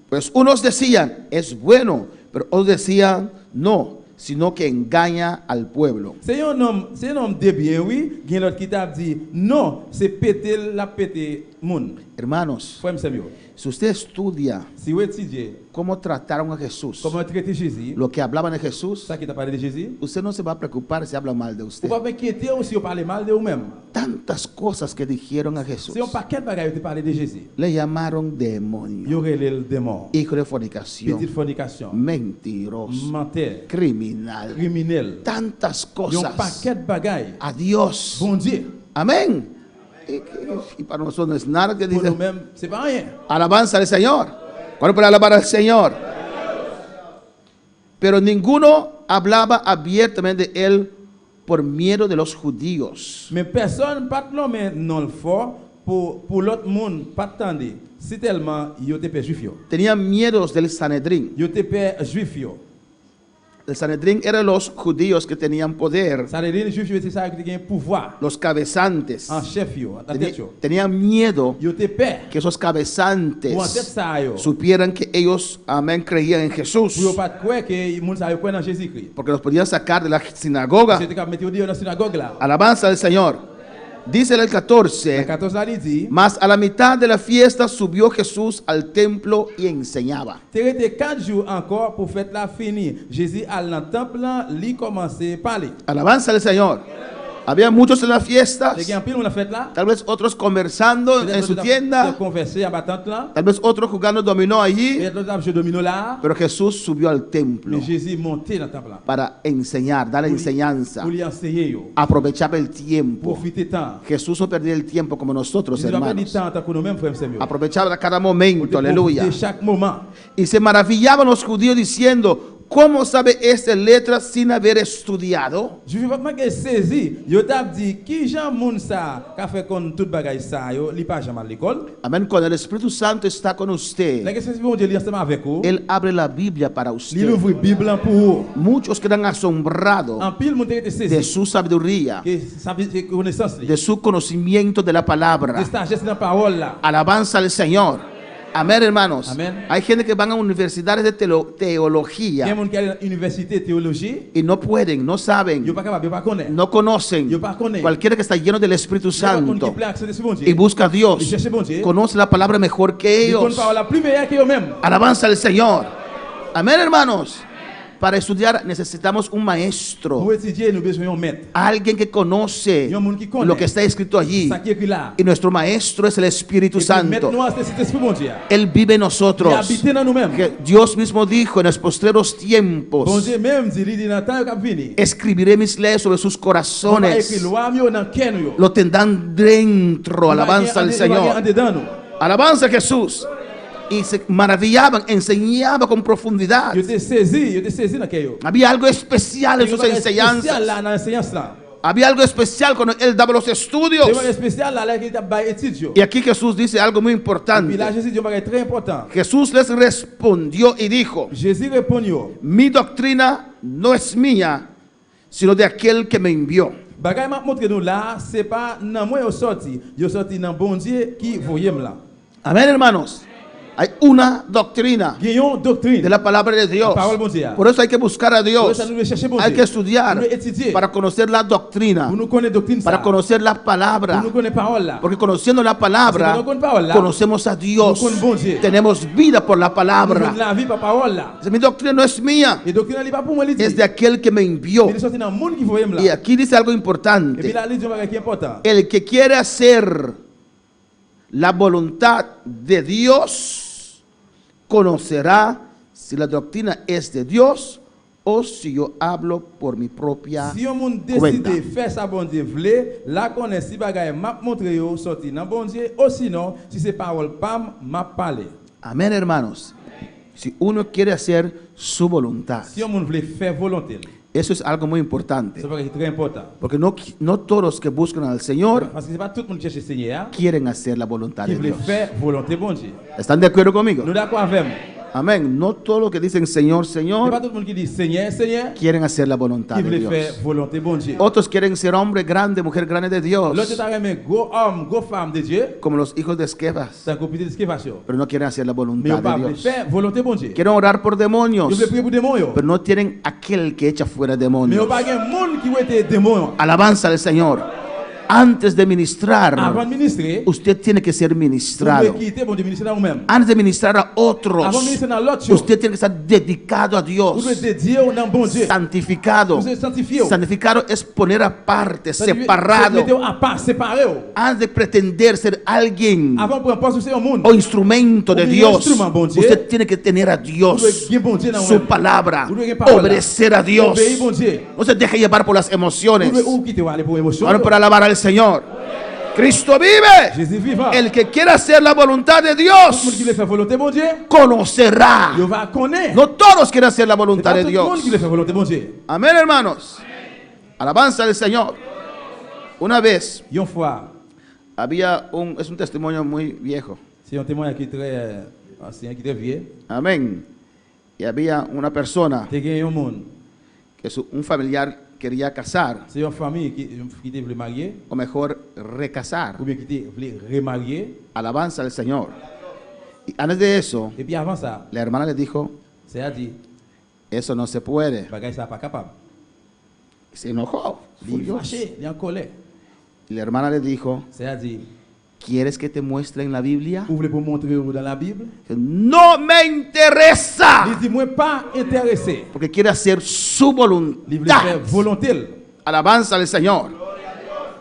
Pues unos decían, es bueno, pero otros decían, no, sino que engaña al pueblo. C'est un homme de bien, oui. Il y a l'autre qui t'a dit, non, c'est péter la péter moun. Hermanos, Frère Samuel, si usted estudia si vous étudiez cómo trataron a Jesús, comment traiter Jésus, lo que hablaban de Jesús, ça qui t'a parlé de Jésus, usted no se va a preocupar si habla mal de usted. vous pas inquiéter si vous parlez mal de vous-même. Tantas cosas que dijeron a Jesús. C'est un paquet de bagages qui parlé de Jésus. Le llamaron demonio, Il y aurait le démon, hijo de fornicación, petite fornication, mentiroso, menteur, criminal, criminel. tantas Il y a un cosas paquet de bagages. a Dios. Bon Dieu. Amén. Y para nosotros no es nada que Pour dice. nous-mêmes, c'est pas rien. Alabanza al Señor. ¿Cuándo para alabar al Señor? Pero ninguno hablaba abiertamente de él por miedo de los judíos. Mais personne pas l'homme non le fort pour l'autre monde pas attendre. Si tellement yo te pè juif yo. Tenían miedos del Sanedrín. Yo te pè juif yo. El Sanedrín eran los judíos que tenían poder, Sanedrin juif yo c'est ça qui gagne pouvoir los cabezantes. en chef yo, en tête yo. Tenían miedo Yo te peur. que esos cabezantes Pour en tête ça yo. supieran que ellos, amén, creían en Jesús, Pour yo pas croire que moun sa yo croire en Jésus-Christ. porque los podían sacar de la sinagoga. C'était comme mettre dans la synagogue là. Alabanza al Señor. Dice el Le 14, 14 là il dit, mas a la mitad de la fiesta subió Jesús al templo y enseñaba. t'es resté 4 jours encore pour fête la fini. Jésus à dans temple là, lui commencer parler. Alabanza al Señor. Había muchos en la fiesta, Les gars en pile on la fête là. tal vez otros conversando en su tienda, Converser à batante là. tal vez otros jugando dominó allí, Et l'autre jeu domino là. pero Jesús subió al templo Mais Jésus monté dans temple là. para enseñar, dar enseñanza, Pour lui enseigner yo. aprovechar el tiempo. Profiter temps. Jesús no perdía el tiempo como nosotros, Jésus va pas du hermanos. temps tant que nous-mêmes frères et sœurs. Aprovechaba cada momento, aleluya. Chaque moment. Y se maravillaban los judíos diciendo, ¿cómo sabe esta letra sin haber estudiado? Je veux pas que saisi. Yo t'a dit qui Jean moun ça qu'a fait kon tout bagay ça yo, li pas jamais à l'école. Amén. Cuando el Espíritu Santo está con La usted, question c'est bon Dieu li ensemble avec vous. Él abre la Biblia para Li usted. ouvre Bible pour vous. Muchos quedan asombrados En pile moun te de saisi. su sabiduría, Que ça veut dire connaissance li. de su conocimiento de la palabra. De sagesse dans la parole là. Alabanza al Señor. Amén, hermanos. Amén. Hay gente que van a universidades de teología Quelqu'un qui a université théologie, y no pueden, no saben, yo pas capable, yo pas connaît. no conocen. Yo pas connais. Cualquiera que está lleno del Espíritu Qui Santo plaît accéder sur bon Dieu. y busca a Dios, Y cherche bon Dieu. conoce la palabra mejor que Il connaît ellos. parole la plus meilleure que eux même. Alabanza al Señor. Amén, hermanos. Para estudiar necesitamos un maestro, Pour étudier, nous besoin d'un maître. alguien que conoce Un monde qui connaît. lo que está escrito allí. Ça qui est écrit là. Y nuestro maestro es el Espíritu Et puis, maître Santo. nous c'est cet esprit bon Dieu. Él vive en Il nosotros. habite dans nous-mêmes. Que Dios mismo dijo en los postreros Bon tiempos, Dieu même dit, il dit dans le temps qui venir. escribiré mis leyes sobre sus On va écrire corazones. loi mieux dans cœur yo. Lo tendrán dentro. Alabanza al En Señor. dedans nous. Alabanza a Jesús. Y se maravillaban, enseñaba con profundidad. Yo te saisi dans cœur yo. Había algo especial en sus Spécial enseñanzas. là dans l'enseignement là. Había algo especial cuando él daba los estudios. C'est un spécial là qui t'a bail étude yo. Y aquí Jesús dice algo muy Et puis importante. là Jésus dit un bagage très important. Jesús les respondió y dijo, Jésus répond yo. mi doctrina no es mía, sino de aquel que me envió. Bagay m'a montre nous là, c'est pas dans moi yo sorti dans bon Dieu qui voyait là. Amén, hermanos. Hay una doctrina Gagnons doctrine de la palabra de Dios. La palabra de Dios. Por eso hay que buscar a Por Dios. eso nous devons chercher bon Hay Dieu. que estudiar Nous devons étudier. para conocer la doctrina, Pour nous connaître doctrine ça. para conocer la Pour palabra. nous connaître parole là. Porque conociendo la palabra, Porque cuando con palabra, conocemos a Dios. con bon Dieu. Tenemos vida por la Nous palabra. avons la vie par parole là. Mi doctrina no es mía, Et doctrine n'est pas pour moi, il dit. es de aquel que me envió. Il est sorti dans le monde qui voyait Y là. aquí dice algo Et puis importante. là, il dit un bagage qui est important. El que quiere hacer la voluntad de Dios conocerá si la doctrina es de Dios o si yo hablo por mi propia Si un monde cuenta. décide de faire ça bon Dieu vle, là connaît si bagay m'a montré yo sorti dans bon Dieu ou sinon si c'est parole pam m'a parlé. Amén, hermanos. Si uno quiere hacer su voluntad, Si un monde veut faire volonté, eso es algo muy importante. c'est bagay très important. Porque no todos que buscan al Señor Parce que c'est pas tout le monde qui cherche le Seigneur quieren hacer la voluntad qui de veut Dios. faire volonté bon Dieu. ¿Están de acuerdo conmigo? Nous d'accord avec moi. Amén. No todos los que dicen Señor, C'est pas Señor, tout le monde qui dit Seigneur, Seigneur, quieren hacer la voluntad qui de veut Dios. faire volonté bon Dieu. Otros quieren ser hombre grande, mujer grande de Dios, L'autre t'a aimé gros homme, gros femme de Dieu, como los hijos de Esquivas, c'est un copie de ce qu'il va faire. pero no quieren hacer la Mais voluntad on pas de veut Dios. faire volonté bon Dieu. Quieren orar por Yo demonios, veux prier pour démons yo. pero no tienen aquel que echa fuera Mais demonios. on pas un monde qui veut être démon. Alabanza al Señor. Antes de ministrar, Avant de ministrer, usted tiene que ser vous ministrado. devez quitter bon Dieu ministrer dans vous-même. Antes de ministrar a otros, Avant de ministrer dans l'autre chose, usted tiene que estar dedicado a vous Dios, devez dédier au nom bon Dieu. santificado. Vous devez sanctifier. Santificado es poner aparte, Mettez separado. à part, séparé. Antes de pretender ser alguien Avant de prendre poste sur un monde, o instrumento de Un Dios, instrumento, bon Dieu. usted tiene que tener a vous Dios, devez guider bon Dieu dans su vous-même. palabra, Vous devez parole. obedecer a Dios. Obéir bon Dieu. No se deje llevar por las Vous emociones. devez où quitter aller pour émotion. Ahora para alabar al Señor. Cristo vive. Jésus vivant. El que quiera hacer la voluntad de Tout le monde qui Dios veut faire volonté bon Dieu, conocerá. il va connaître. No todos quieren hacer la C'est voluntad pas de tout le Dios. monde qui veut faire volonté bon Dieu. Amén, hermanos. Alabanza al Señor. Una vez Une fois, es un testimonio muy viejo. c'est un témoin qui est très ancien, qui est très vieux. Amén. Y había una persona Tu as un monde que un familiar quería casar, c'est une famille qui te voulait marier, o mejor recasar. ou bien qui te voulait remarier. Alabanza al Señor. Y antes de eso, Et puis avant ça, la hermana le dijo, c'est à dire, eso no se puede. bagay ça pas capable. Se enojó. Il est furioso. fâché, il est en colère. Y la hermana le dijo, C'est à dire, ¿quieres que te muestre en la Biblia? vous voulez pour montrer dans la Bible? No me interesa. Il dit, moi pas intéressé. Porque quiere hacer su Il voulait faire voluntad. volonté. Alabanza al Señor.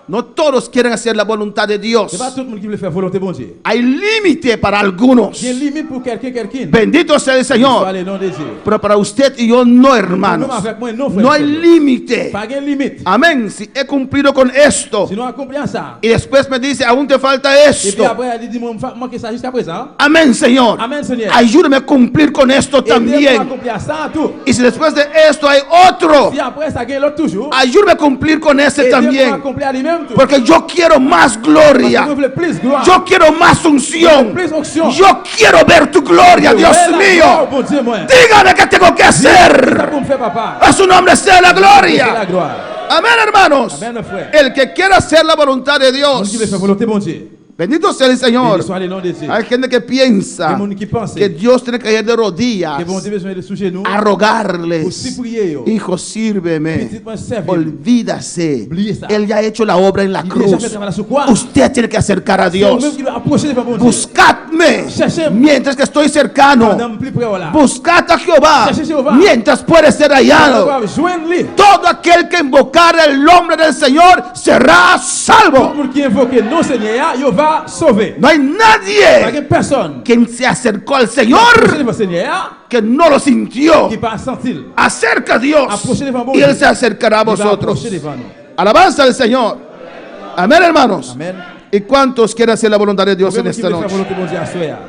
No todos quieren hacer la voluntad de Dios. C'est pas tout le monde qui veut faire volonté bon Dieu. Hay límite para algunos. Il y a une limite pour quelqu'un. Bendito sea el Soit Señor. le nom de Dieu. Pero para usted y yo no, hermanos. No, avec moi, non, frère. No hay límite. Pas de limite. Amén. Si he cumplido con esto Sinon, accomplir ça. y después me dice, aún te falta Et esto. puis après, il dit, moi, manquer ça jusqu'à présent. Amén, Señor. Amen, Seigneur. Ayúdame a cumplir con esto Et Dieu también. accomplir ça tout. Y si después de esto hay otro, Si après ça, il l'autre toujours. ayúdame a cumplir con ese Et Dieu también. accomplir lui-même tout. Porque yo quiero más Parce gloria. que vous voulez plus gloire. Yo quiero más unción. Plus onction. Yo quiero ver tu gloria, Dios Ouais, la gloire, mío. Bon Dieu, moi. Dígame qué tengo que C'est ça hacer. pour me faire papa. A su nombre sea la C'est la gloria. gloire. Amén, hermanos. Amen, frère. El que quiera hacer la voluntad de Monde qui veut Dios. faire volonté bon Dieu. Bendito sea el Señor. Soit le nom de Dieu. Hay gente que piensa Hay monde qui pense que Dios tiene que ir de rodillas que bon Dieu besoin de sous chez nous. a rogarles. Pour si prier yo. Hijo, sírveme. Petit point servir. Olvídase. Oubliez ça. Él ya ha hecho la obra en la Il a déjà fait cruz. travailler sur quoi? Usted tiene que acercar a C'est vous-même Dios. qui doit approcher devant bon Dieu. Buscadme Cherchez-moi. mientras que estoy cercano. Pendant plus près voilà. Buscad a Jehová Cherchez Jehová. mientras puede ser hallado. Joindre-les. Todo aquel que invocar el nombre del Señor será Tout salvo. le monde qui invoque non Seigneur, il va sauver. No hay Pas nadie que personne quien se acercó al approché Señor devant Seigneur que no lo sintió. qui pas sentir. Acerca a Dios Approché devant y Él se acercará a Il va vosotros. approcher devant nous. Alabanza al Señor. Amén, hermanos. Amen. ¿Y cuántos quieren hacer la voluntad de Dios en Vous-même qui esta veut faire noche? volonté bon Dieu à soir.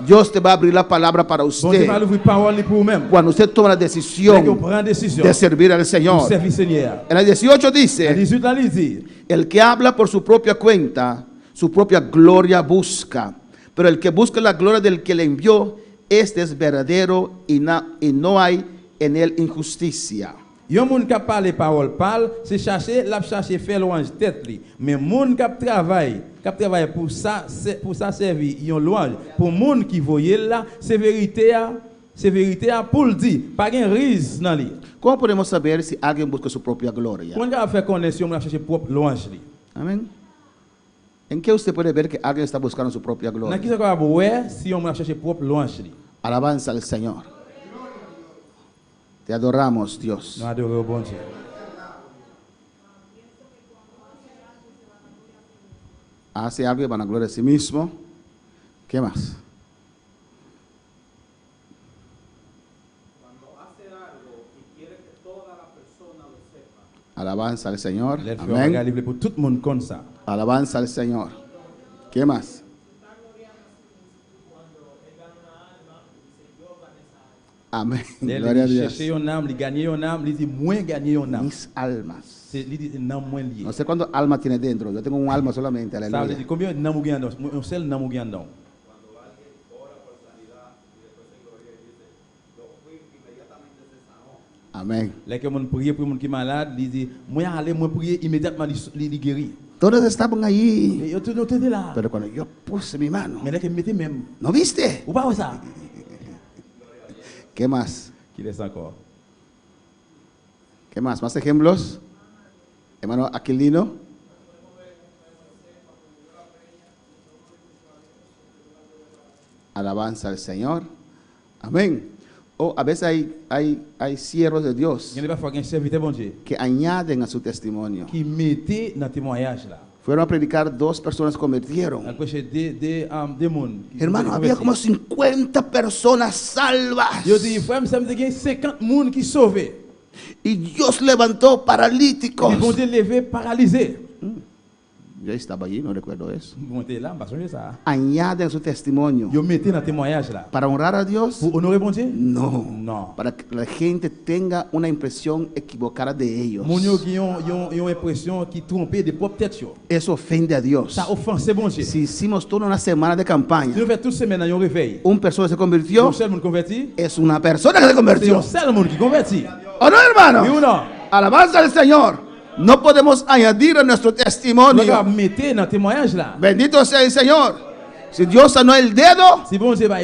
Dios te va a abrir la palabra para Bon Dieu usted va ouvrir parole pour vous-même. cuando usted toma la Dès qu'on decisión prend décision de servir al pour Señor. servir Seigneur. En el 18 La dice, 18 là, il dit, el que habla por su propia cuenta, su propia gloria busca. Pero el que busca la gloria del que le envió, este es verdadero y no hay en él injusticia. yon moun qui parle parole parle, c'est chercher, l'a chercher faire louange tête li. Mais moun qui travaille pour ça servir yon louange. Pour moun qui voyait là, c'est vérité pour le dire, pas gen rise dans li. ¿Cómo podemos saber si alguien busca su propia gloria? Quand on fait connaître, on va chercher propre louange li. Amén. ¿En qué usted puede ver que alguien está buscando su propia Dans gloria? qui ça va voir si on va chercher propre louange li. Alabanza al Señor. Te adoramos, Dios. Nous adorons bon Dieu. Hace algo y van a gloria a sí mismo. ¿Qué más? Alabanza al Señor. Let faire un Amén. livre pour tout le monde comme ça. Alabanza al Señor. ¿Qué más? Amén. Gloria a Il Dios. chercher une âme, il gagner une âme, il dit moins gagner une âme. Mis almas. C'est il dit une âme moins liée. No sé cuánto alma tiene dentro. Yo tengo un alma solamente. Ça veut Aleluya. dire combien d'âmes vous gagnez? Un seul âme vous gagnez. Amén. Là que mon prier pour mon qui est malade, il dit moi aller moi prier immédiatement il guérit. Todos estaban allí. Et tout était là. Pero cuando yo puse mi mano, Mais là que mettez même. ¿no viste? Ou pas ça? ¿Qué más? Qui laisse encore. ¿Qué más? ¿Más ejemplos? Hermano Aquilino. Alabanza al Señor. Amén. O a veces hay siervos de Dios Il y a parfois un serviteur bon Dieu que añaden a su testimonio. qui mettait dans témoignage là. Fueron a predicar, 2 personas convirtieron. Elle prêchait des monde. Hermano, había como 50 personas salvas. Yo dis frère, ça me dit 50 monde qui sauvés. Y Dios levantó paralíticos. Ils vont te lever paralysés. Yo estaba allí, no recuerdo eso. Bon t'es là, pas changer ça. Añaden su testimonio. Yo mettais dans témoignage là. ¿Para honrar a Dios? Pour honorer bon Dieu? No. Non. Para que la gente tenga una impresión equivocada de ellos. Mon yo qui ont impression qui tromper des propres têtes yo. Eso ofende a Dios. Ça offense bon Dieu. Si hicimos toda una semana de campaña, Si nous faisons toute semaine un réveil. una persona se convirtió, Un seul monde converti. es una persona que se C'est un convirtió. seul monde qui convertit. ¿O no, hermano? Oui ou non? Alabanza al Señor. No podemos añadir a nuestro testimonio. Nous avons mis dans témoignage là. Bendito sea el Señor. Si Dios sanó el dedo, Si bon Dieu va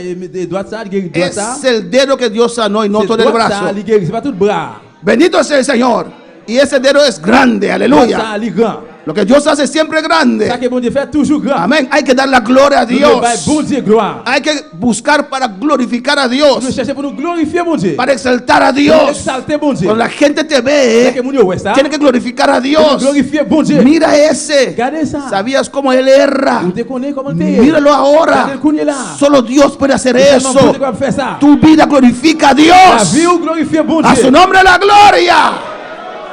droite ça, il guérit droite ça. es el dedo que Dios sanó y no C'est todo el droite brazo. ça, il guérit, c'est pas tout le bras. Bendito sea el Señor. Y ese dedo es grande, Droite aleluya. ça, il est grand. Lo que Dios hace siempre Ça grande. que bon Dieu fait toujours grand. Amén. Hay que dar la gloria a Nous devons Dios. bon Dieu gloire. Hay que buscar para glorificar a Nous Dios, cherchons pour nous glorifier bon Dieu. para exaltar a Pour Dios. exalter bon Dieu. Cuando la gente te C'est ve, que mon Dieu ouais ça. tiene que glorificar a Pour Dios. glorifier bon Dieu. Mira ese. Regardez ça. ¿Sabías cómo él erra? Vous te connaissez comment t'es. Míralo ahora. Regardez le coup là. Solo Dios puede hacer Seulement eso. bon Dieu peut faire ça. Tu vida glorifica a La vie Dios. ou glorifier bon A su Dieu. nombre la gloria.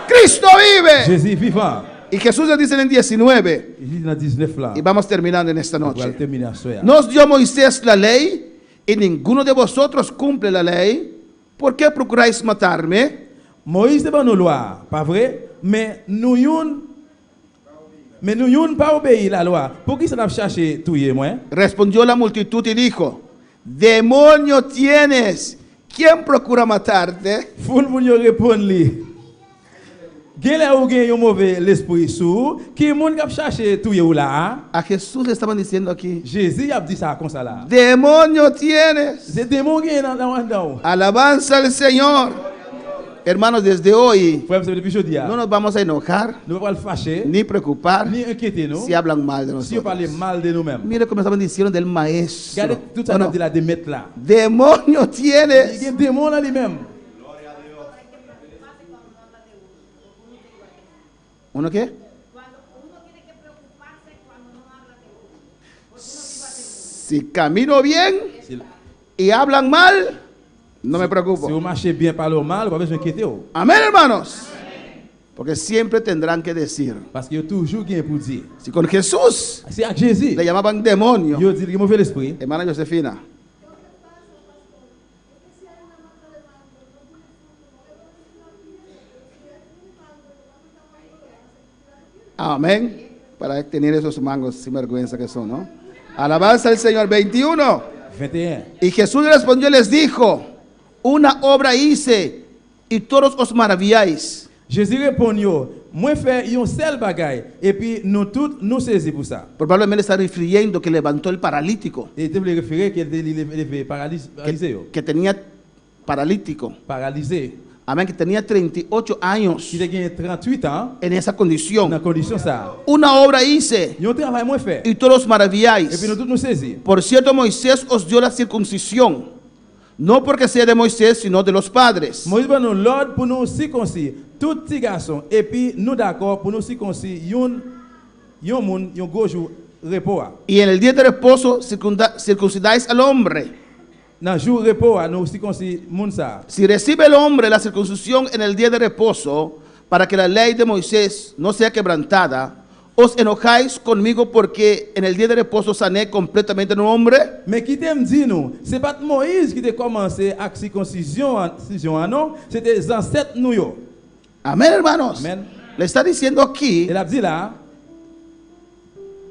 Cristo vive. Jésus vivant. Y Jesús le dice en 19, Il dit dans 19 là. y vamos terminando en esta On va noche. terminer à soir. Nos dio Moisés la ley y ninguno de vosotros cumple la ley. ¿Por qué procuráis matarme? Moïse te ban nos lois, pas vrai? Mais nous yon pas obéi la loi. Pour qui ça n'a cherché tuer moi? Respondió la multitud y dijo, demonio tienes. ¿Quién procura matarte? Foule moun yo répondre li. Gen la ou gen yon mauvais l'esprit sous, qui moun k'ap cherché tuer ou là? A Jesús le estaban diciendo aquí, Jésus a dit ça comme ça là. demonio tienes. C'est démon gen dans. Alabanza al Señor. Hermanos, desde hoy Frère, c'est depuis jeudi. no nos vamos a enojar Nous pas le fâcher, ni preocupar ni inquiéter nous. si hablan mal de Si on parle nosotros. mal de nous-mêmes. Mire cómo estaban diciendo del Regardez maestro. tout ça ¿O no? nous dit la démettre là. Demonio Il y a tienes. un démon là lui-même. ¿Uno qué? Si camino bien y hablan mal, no me Si preocupo. vous marchez bien, parlez mal, vous n'avez pas besoin d'inquiéter. Amén, hermanos. Porque siempre tendrán que decir. Parce qu'il y a toujours quelqu'un pour dire. Si con Jesús C'est à Jésus. le llamaban demonio, Il dit qu'il y a mauvais esprit. hermana Josefina, amén, para tener esos mangos sin vergüenza que son, ¿no? Alabanza al Señor. 21. 21. Y Jesús respondió y les dijo, una obra hice y todos os maravilláis. Jésus répond, moi fait un seul bagaille et puis nous tous nous saisissons pour ça. Probablemente está refiriendo que levantó el paralítico, Et tu voulais référer qu'il est paralysé. que tenía paralítico. Paralysé. Amén, que tenía 38 años Qui a gagné 38 ans en esa dans condición. la condition ça. Una obra hice Il y a un travail moi fait. y todos Et maravilláis. puis nous tous nous saisissons. Por cierto, Moisés os dio la circuncisión, no porque sea de Moisés, sino de los padres. Moïse va nous l'ordre pour nous circoncis tout petit garçon et puis nous d'accord pour nous circoncis yon moun yon gros jour repos. Y en el día de reposo circuncidáis al hombre. Dans jour repos nous circoncis moun ça. Si recibe el hombre la circuncisión en el día de reposo, para que la ley de Moisés no sea quebrantada, os enojáis conmigo porque en el día de reposo sané completamente a un hombre. Mais qui t'aime dit nous, c'est pas Moïse qui a commencé à circoncision non, c'était les ancêtres nous yo. Amén, hermanos. Amen. Le está diciendo aquí, Il a dit là,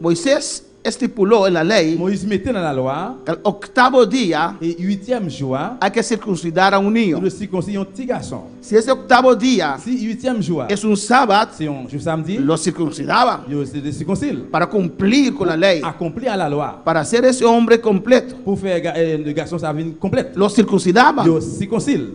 Moisés estipuló en la ley Moïse mettait dans la loi que el octavo día et 8e jour, hay que circuncidar a un niño. nous le circoncilions un petit garçon. Si ese octavo día Si 8e jour, es un sábado, c'est un jour samedi, lo circuncidaban yo se circoncile. para cumplir con la ley, Accomplir à la loi. para hacer ese hombre completo. Pour faire le garçon sa vie complète. Lo circuncidaban Yo circoncile.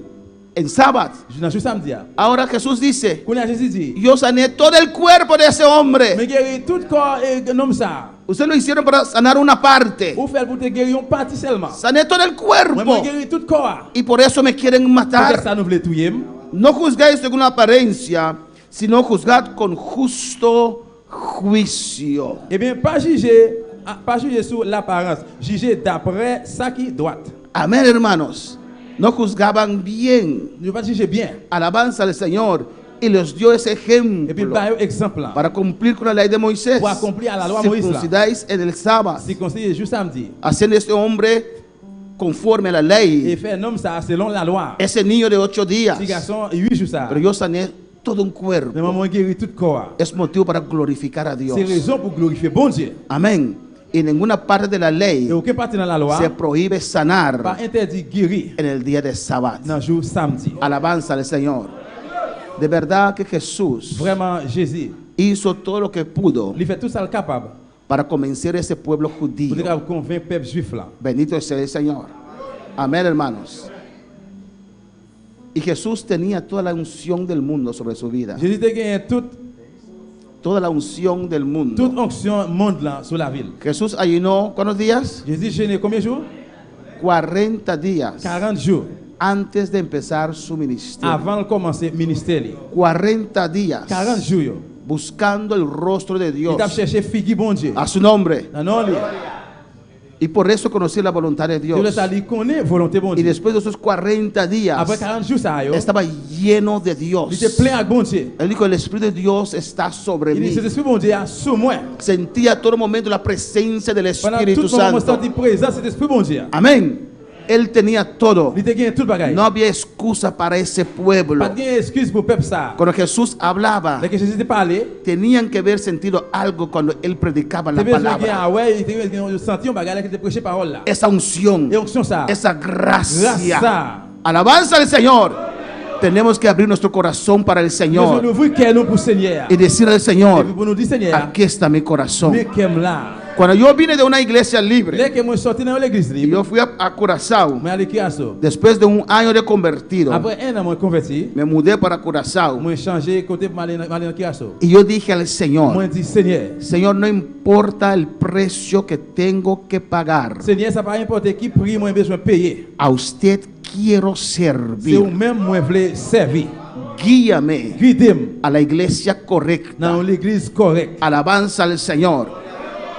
en sábado. Dans jour samedi. Ahora Jesús dice, Quand Jésus dit, yo sané todo el cuerpo de ese hombre. mais guérir tout corps et nom ça. Ustedes lo hicieron para sanar una parte. Ou faire pour te guérir une partie seulement. Sané todo el Moi, cuerpo. guérir tout corps. Y por eso me quieren Parce matar. que ça nous voulait tuer. No juzgáis según la apariencia, sino juzgad con justo juicio. Eh bien, pas juger sur l'apparence, juger d'après ça qui doit. Amén, hermanos. No juzgaban bien. Ne pas juger bien. Alabanza al Señor. Y les dio ese Et puis, ejemplo par exemple, para cumplir con la ley de Moisés. Pour accomplir a la loi Moïse, là. Circuncidáis en el sábado, circoncilier juste samedi. haciendo este hombre conforme a la Et ley. faire un homme ça selon la loi. Ese niño de 8 días. Petit garçon, 8 jours ça. Pero yo sané todo un Mais cuerpo. maman guérit tout corps. Es motivo para glorificar a Dios. C'est raison pour glorifier bon Dieu. Amén. Y en ninguna parte de la ley Et aucun parti dans la loi se prohíbe pas sanar interdit guérir en el día de sábado. dans le jour samedi. Alabanza al Señor. De verdad que Jesús Vraiment, Jésus, hizo todo lo que pudo il fait tout ça le capable para convencer a ese pueblo judío. pour convaincre le peuple juif là. Bendito sea el Señor. Amén, hermanos. Y Jesús tenía toda la unción del mundo sobre su vida. Jésus a gagné Toda la unción del mundo. toute onction monde là sur la ville. Jesús ayunó, ¿cuántos días? Jésus jeûné combien de jours? 40 días 40 jours antes de empezar su ministerio. avant de commencer le ministère. 40 días 40 jours. Yo. buscando el rostro de Dios Il a cherché figure bon Dieu. a su nombre. Non, non, lui. Y por eso conocí la voluntad de Dios. Il connaît volonté bon Y Dieu. después de esos 40 días Après 40 jours ça yo. estaba lleno de Dios. Il était plein avec bon Dieu. Él dijo, el Espíritu de Dios está sobre Il dit mí. cet esprit bon Dieu est sur moi. Sentía a todo momento la presencia del Pendant Espíritu tout moment Santo. de présence cet esprit bon Dieu. Amén. Él tenía todo. Il a gagné tout bagaille. No había excusa para ese pueblo. Pas de excuse pour peuple ça. Cuando Jesús hablaba, Dès que Jésus te parlait, tenían que haber sentido algo cuando Él predicaba la tu besoin de palabra. ah ouais, il senti un bagaille qui te prêcher parole là. Esa unción, Et onction ça. esa gracia. Gracia. Alabanza al Señor. Tenemos que abrir nuestro corazón para el Nous Señor ouvrir cœur nous pour Seigneur. y decir al Et Señor, pour nous dire Seigneur, aquí está mi corazón. mais qu'aime là. Cuando yo vine de una iglesia libre Dès que moi sorti dans l'église y libre, yo fui a Curazao, moi allé Kiasso. después de un año de convertido, Après un an moi converti, me mudé para Curazao moi changé côté pour aller dans Kiasso. y yo dije al Señor, Moi dit Seigneur, Señor, no importa el precio que tengo que pagar, Seigneur ça pas importe qui prix moi besoin payer. a usted quiero C'est ou servir. même moi voulais servir. Guíame Guidez-moi a la iglesia correcta. dans l'église correcte. Alabanza al Señor.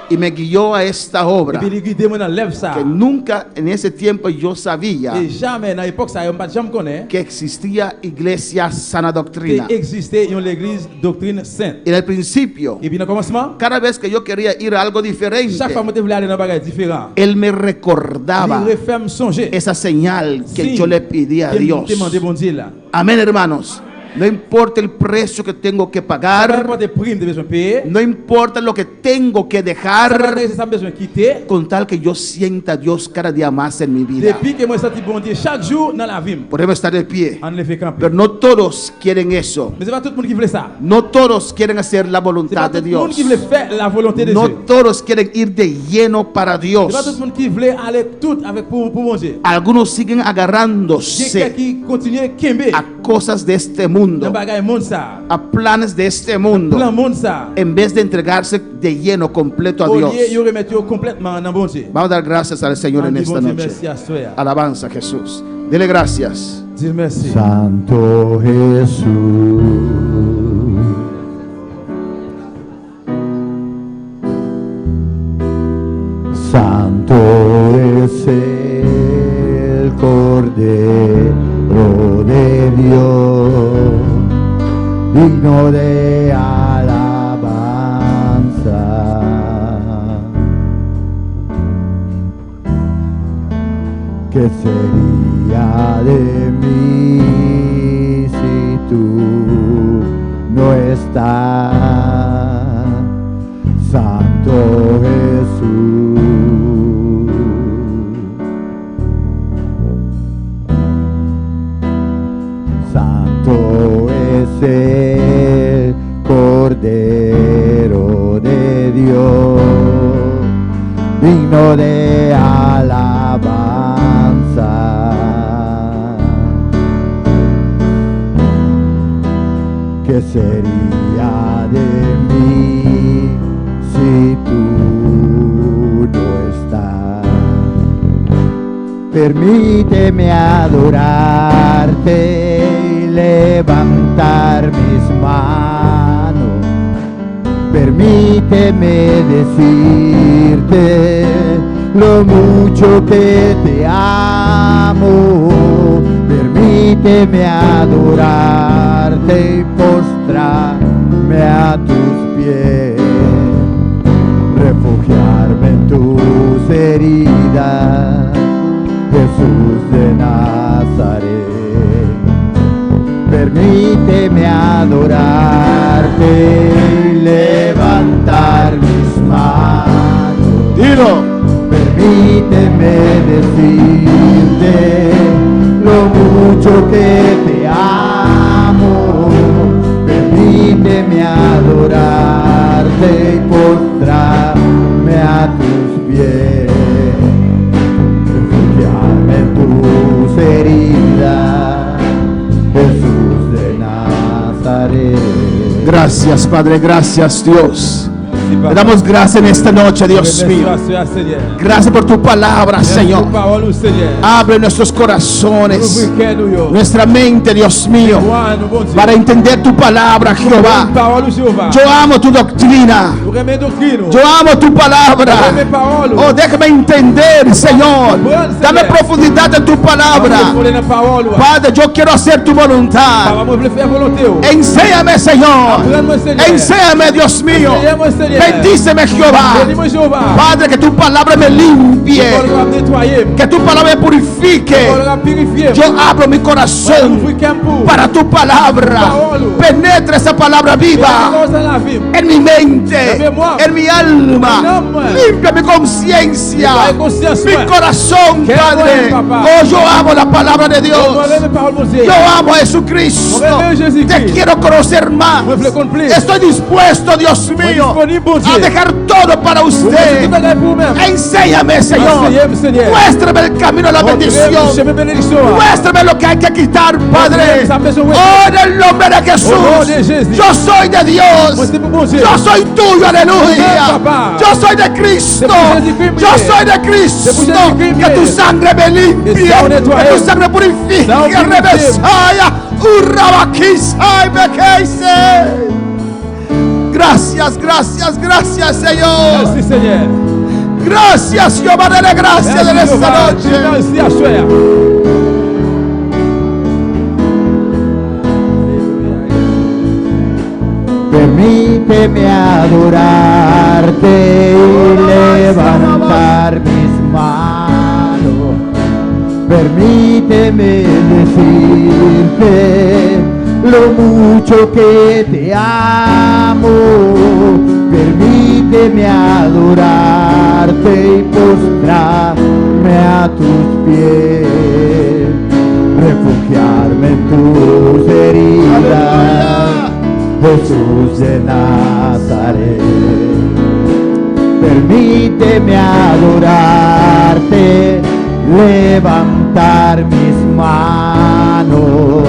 Y me guió a esta obra Et puis guidez-moi dans l'œuvre ça. que nunca en ese tiempo yo sabía Et jamais dans l'époque ça on pas jamais connaît que existía iglesia sana qu'il doctrina. existait une église doctrine sainte. En el principio, Et puis dans le commencement, cada vez que yo quería ir a algo diferente, chaque fois que je voulais aller dans un bagage différent, él me il recordaba refait me songer. esa señal que Sí, yo le pedí a que Dios. me demandé bon Dieu là. Amén, hermanos. No importa el precio que tengo que Pas pagar, de prime de besoin payer. no importa lo que tengo que Pas dejar, de besoin quitter. con tal que yo sienta a Dios cada día más en mi vida. Depuis que moi senti bon Dieu chaque jour dans la vie, Podemos estar de pie, on le fait camper. pero no todos quieren eso. Mais c'est pas tout le monde qui voulait ça. No todos quieren hacer la C'est pas voluntad tout de le monde Dios. qui voulait faire la volonté de No Dieu. todos quieren ir de lleno para C'est pas tout Dios. le monde qui voulait aller tout avec pour bon Dieu. Algunos siguen Il y a quelqu'un agarrándose qui continue à kembe a cosas de este dans mundo, bagage monde ça. a planes de este mundo, Plan monde ça. en vez de entregarse de lleno, completo a Au Dios. lieu, il remet complètement dans bon Dieu. Vamos a dar gracias al Señor On en dit esta bon Dieu noche. merci à toi. Alabanza a Jesús. Dele gracias. Dis merci. Santo Jesús, Santo es el Cordero de Dios, digno de alabanza. ¿Qué sería de mí si tú no estás, Santo Jesús? Santo es el Cordero de Dios, digno de alabanza. ¿Qué sería de mí si tú no estás? Permíteme adorarte y levantar mis manos. Permíteme decirte lo mucho que te amo. Permíteme adorarte y postrarme a tus pies, refugiarme en tus heridas, Jesús de Nazaret. Permíteme adorarte y levantar mis manos. Dilo. Permíteme decirte lo mucho que te amo. adorarte y postrarme a tus pies, refugiarme en tus heridas, Jesús de Nazaret. Gracias, Padre, gracias, Dios. Te damos gracias en esta noche, Dios mío. Gracias por tu palabra, Señor. Abre nuestros corazones, nuestra mente, Dios mío, para entender tu palabra, Jehová. Yo amo tu doctrina. Yo amo tu palabra. Oh, déjame entender, Señor. Dame profundidad en tu palabra. Padre, yo quiero hacer tu voluntad. Enséñame, Señor. Enséñame, Dios mío. Bendíceme, Jehová. Padre, que tu palabra me limpie, que tu palabra me purifique. Yo abro mi corazón para tu palabra. Penetra esa palabra viva en mi mente, en mi alma. Limpia mi conciencia, mi corazón, Padre. Oh, yo amo la palabra de Dios. Yo amo a Jesucristo. Te quiero conocer más. Estoy dispuesto, Dios mío, a dejar todo para usted. Enséñame, Señor. Muéstrame el camino a la bendición. Muéstrame lo que hay que quitar, Padre. Oh, en el nombre de Jesús. Yo soy de Dios. Yo soy tuyo, aleluya. Yo soy de Cristo. Yo soy de Cristo. Que tu sangre me limpie. Que tu sangre purifique. Revesaya. Urrabakisai bekeise. Gracias, gracias, gracias, Señor. Merci, Seigneur. Gracias, Jehová, dale gracias en esta noche. Permíteme adorarte y levantar mis manos. Permíteme decirte lo mucho que te amo. Permíteme adorarte y postrarme a tus pies, refugiarme en tus heridas, Jesús de Nazaret. Permíteme adorarte, levantar mis manos.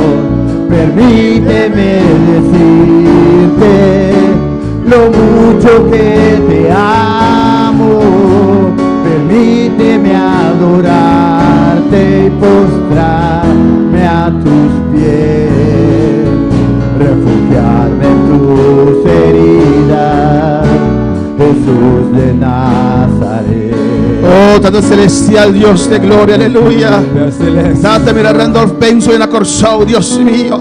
Permíteme decirte lo mucho que te amo. Permíteme adorarte y postrarme a tus pies, refugiarme en tus heridas, Jesús de Nazaret. Oh, Tanto celestial, Dios de gloria, aleluia. Tanta mira Randolph penso in accorsò, Dios mio.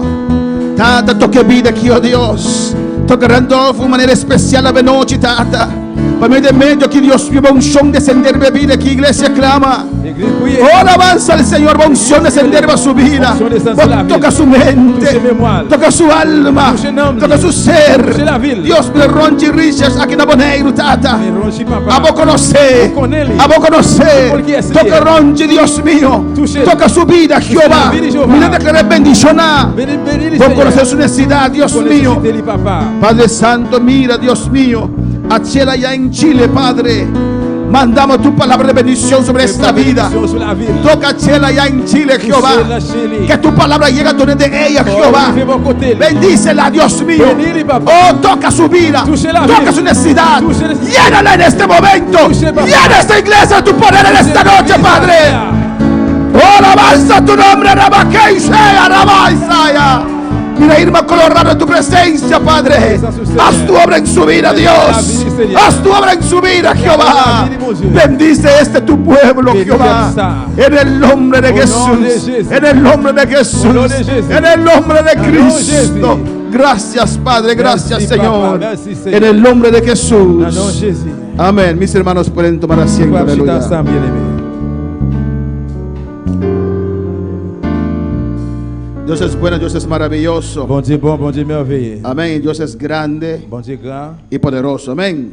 Tanta tocca vita che io Dios. Tocca Randolph in maniera speciale veloce, tata. Per me de medio que Dios mío, unción descender mi vida, que iglesia clama. Oh, alabanza al Señor, unción descender a su vida. Toca su mente, toca su alma, toca su ser. Dios me ronchi riches aquí en Aboneiro, tata. Abo conocer, toca ronchi, Dios mío. Toca su vida, Jehová. Mira, declaré bendición. Por conocer su necesidad, Dios mío. Padre Santo, mira, Dios mío. Achela ya en Chile, Padre. Mandamos tu palabra de bendición sobre esta vida. Toca Achela ya en Chile, Jehová. Que tu palabra llegue a donde de ella, Jehová. Bendícela, Dios mío. Oh, toca su vida. Toca su necesidad. Llénala en este momento. Llena esta iglesia tu poder en esta noche, Padre. Oh, alabanza tu nombre, Rabakeisea, Rabaisaya. Mira, Irma Colorado en tu presencia, Padre. Haz tu obra en su vida, Dios. Haz tu obra en su vida, Jehová. Bendice este tu pueblo, Jehová. En el nombre de Jesús. En el nombre de Jesús. En el nombre de Cristo. Gracias, Padre. Gracias, Señor. En el nombre de Jesús. Amén. Mis hermanos pueden tomar asiento. Aleluya. Dios es bueno, Dios es maravilloso. Bon Dieu bon, bon Dieu merveilleux. Amén. Dios es grande Bon Dieu grand y poderoso. Amén.